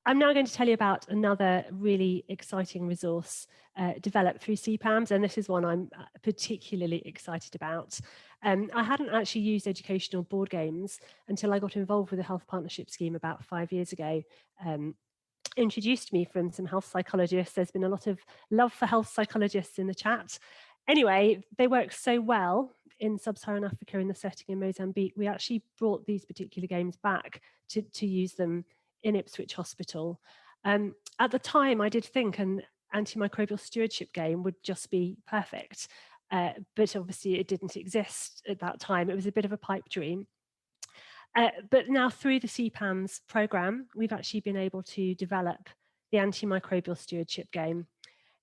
I'm now going to tell you about another really exciting resource developed through CPAMS, and this is one I'm particularly excited about. I hadn't actually used educational board games until I got involved with the Health Partnership Scheme about 5 years ago. Introduced me from some health psychologists. There's been a lot of love for health psychologists in the chat. Anyway, they work so well in sub-Saharan Africa in the setting in Mozambique, we actually brought these particular games back to use them in Ipswich Hospital. At the time, I did think an antimicrobial stewardship game would just be perfect, but obviously it didn't exist at that time. It was a bit of a pipe dream. But now through the CPAMS programme, we've actually been able to develop the antimicrobial stewardship game.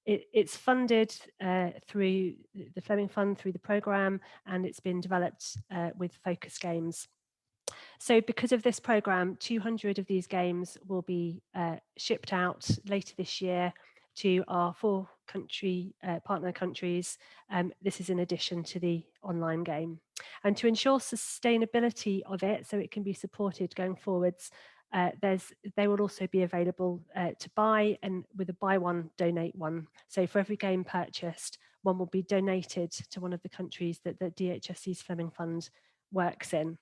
It's funded through the Fleming Fund, through the programme, and it's been developed with Focus Games. So because of this programme, 200 of these games will be shipped out later this year to our 4 partner countries. This is in addition to the online game. And to ensure sustainability of it, so it can be supported going forwards, they will also be available to buy, and with a buy one, donate one. So for every game purchased, one will be donated to one of the countries that the DHSC's Fleming Fund works in.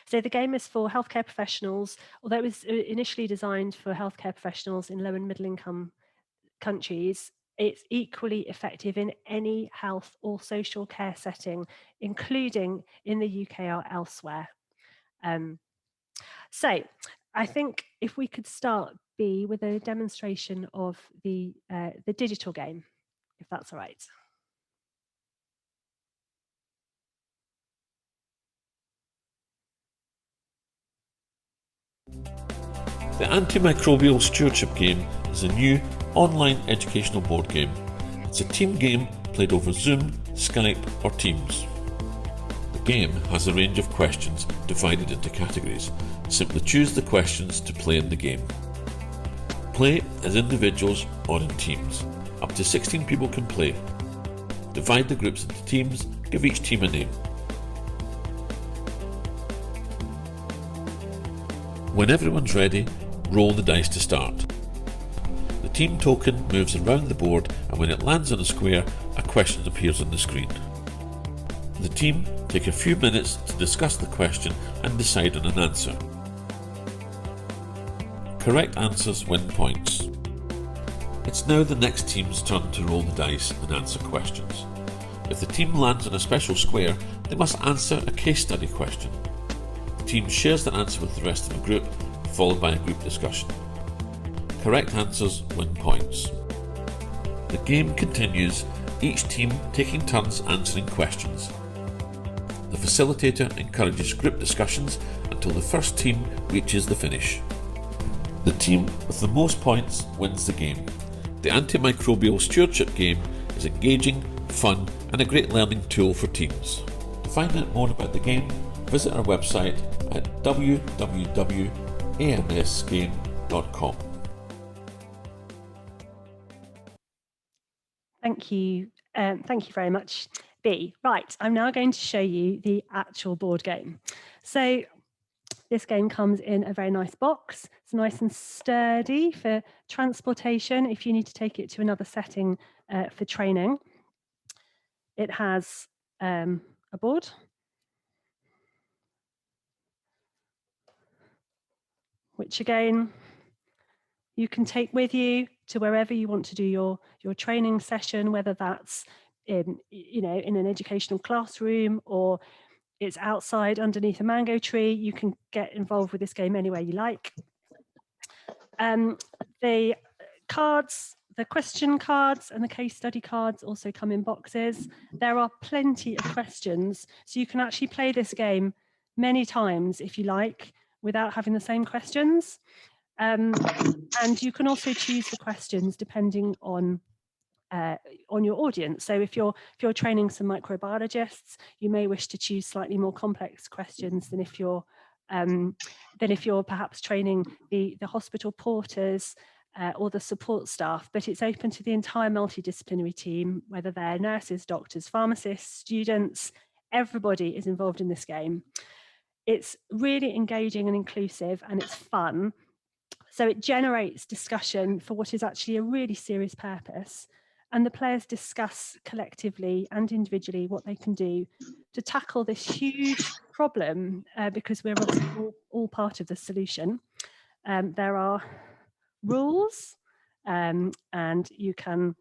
So the game is for healthcare professionals, although it was initially designed for healthcare professionals in low and middle income countries. It's equally effective in any health or social care setting, including in the UK or elsewhere. So I think if we could start, B, with a demonstration of the digital game, if that's all right. The Antimicrobial Stewardship game is a new online educational board game. It's a team game played over Zoom, Skype or Teams. The game has a range of questions divided into categories. Simply choose the questions to play in the game. Play as individuals or in teams. Up to 16 people can play. Divide the groups into teams, give each team a name. When everyone's ready, roll the dice to start. The team token moves around the board, and when it lands on a square, a question appears on the screen. The team take a few minutes to discuss the question and decide on an answer. Correct answers win points. It's now the next team's turn to roll the dice and answer questions. If the team lands on a special square, they must answer a case study question. The team shares their answer with the rest of the group, followed by a group discussion. Correct answers win points. The game continues, each team taking turns answering questions. The facilitator encourages group discussions until the first team reaches the finish. The team with the most points wins the game. The Antimicrobial Stewardship game is engaging, fun, and a great learning tool for teams. To find out more about the game, visit our website at www.amsgame.com. Thank you. Thank you very much, B. Right, I'm now going to show you the actual board game. So this game comes in a very nice box. It's nice and sturdy for transportation if you need to take it to another setting for training. It has a board, which again, you can take with you to wherever you want to do your training session, whether that's in an educational classroom or it's outside underneath a mango tree. You can get involved with this game anywhere you like. The cards, the question cards and the case study cards also come in boxes. There are plenty of questions, so you can actually play this game many times if you like, without having the same questions. And you can also choose the questions depending on your audience. So if you're training some microbiologists, you may wish to choose slightly more complex questions than if you're perhaps training the hospital porters or the support staff. But it's open to the entire multidisciplinary team, whether they're nurses, doctors, pharmacists, students. Everybody is involved in this game. It's really engaging and inclusive, and it's fun. So it generates discussion for what is actually a really serious purpose. And the players discuss collectively and individually what they can do to tackle this huge problem, because we're obviously all part of the solution. There are rules, and you can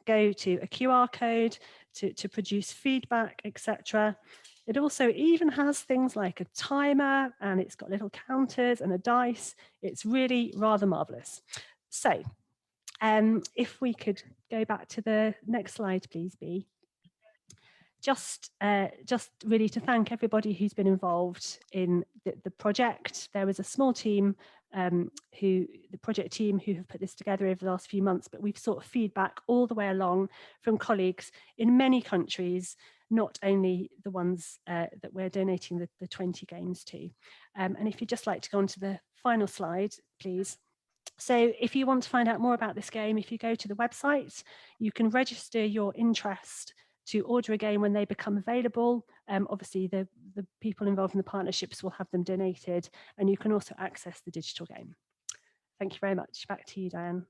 go to a QR code to produce feedback, etc. It also even has things like a timer, and it's got little counters and a dice. It's really rather marvelous. So if we could go back to the next slide, please, Bea. Just really to thank everybody who's been involved in the project. There was a small team, the project team, who have put this together over the last few months, but we've sought feedback all the way along from colleagues in many countries, not only the ones that we're donating the 20 games to. And if you'd just like to go on to the final slide, please. So if you want to find out more about this game, if you go to the website, you can register your interest to order a game when they become available. Obviously, the people involved in the partnerships will have them donated, and you can also access the digital game. Thank you very much. Back to you, Diane.